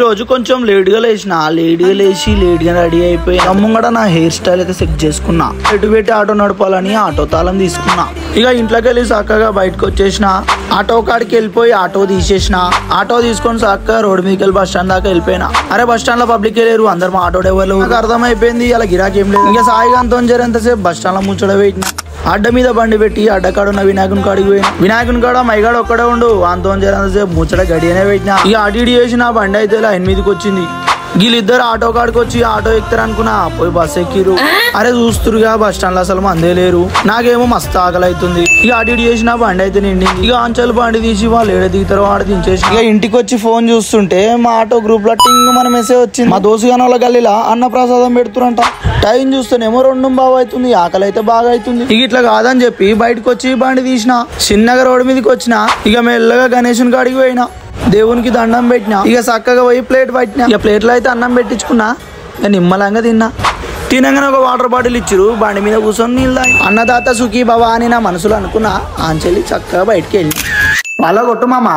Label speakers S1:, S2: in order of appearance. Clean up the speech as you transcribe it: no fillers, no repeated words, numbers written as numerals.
S1: రోజు కొంచెం లేట్ గా లేచి లేట్ గా రెడీ అయిపోయి ముంగడ నా హెయిర్ స్టైల్ అయితే సెట్ చేసుకున్నా. ఎటు పెట్టి ఆటో నడపాలని ఆటో తాళం తీసుకున్నా. ఇక ఇంట్లోకి వెళ్ళి చక్కగా బయటకు వచ్చేసిన. ఆటో కాడికి వెళ్ళిపోయి ఆటో తీసేసిన. ఆటో తీసుకొని చక్కగా రోడ్ మీదకి వెళ్ళి బస్ స్టాండ్ దాకా వెళ్ళిపోయినా. అరే బస్ స్టాండ్ లో పబ్లిక్ లేరు, అందరు మా ఆటో డ్రైవర్లు. నాకు అర్థమైపోయింది అలా గిరాకీ ఏం లేదు. ఇంకా సాయిగాంతో ఎంతసేపు బస్ స్టాండ్ లో ముచ్చట పెట్టిన. అడ్డ మీద బండి పెట్టి అడ్డకాడున్న వినాయకుని కాడికి పోయినా. వినాయకుని కాడ మైగాడు ఒక్కడే ఉండు, అంతో జరంతసేపు ముచ్చట గడియనే పెట్టినా. ఇక అటు ఇటు చేసిన బండి అయితే లైన్ మీదకి వచ్చింది. వీళ్ళిద్దరు ఆటో కాడికి వచ్చి ఆటో ఎక్కుతారు అనుకున్నా, పోయి బస్ ఎక్కిరు. అరే చూస్తురుగా బస్ స్టాండ్ లో అసలు మందే లేరు. నాకేమో మస్తు ఆకలి అవుతుంది. ఇక అటు ఇటు చేసిన బండి అయితే నిండింది. ఇక అంచెలు బండి తీసి వాళ్ళు ఏడ దిగుతారో ఆడ దించేసి ఇక ఇంటికి వచ్చి ఫోన్ చూస్తుంటే మా ఆటో గ్రూప్ లో టింగ్ మన మెసేజ్ వచ్చింది. మా దోసుగాన వాళ్ళ గల్లీలా అన్న ప్రసాదం పెడుతురంట. టైం చూస్తేనేమో 2 అవుతుంది. ఆకలి అయితే బాగా అవుతుంది. ఇక ఇట్లా కాదని చెప్పి బయటకు వచ్చి బండి తీసిన. చిన్నగా రోడ్డు మీదకి వచ్చిన. ఇక మెల్లగా గణేశుని కాడికి పోయినా. దేవునికి దండం పెట్టినా. ఇక చక్కగా పోయి ప్లేట్ పట్టినా. ఇక ప్లేట్లో అయితే అన్నం పెట్టించుకున్నా. ఇక నిమ్మలంగా తిన్నా. తినంగానే ఒక వాటర్ బాటిల్ ఇచ్చిరు. బండి మీద కూర్చొని నీళ్ళు తాగి అన్నదాత సుఖీ భవ అని నా మనసులో అనుకున్నా. ఆంచెల్లి చక్కగా బయటికి వెళ్ళి వాళ్ళ కొట్టు మామ.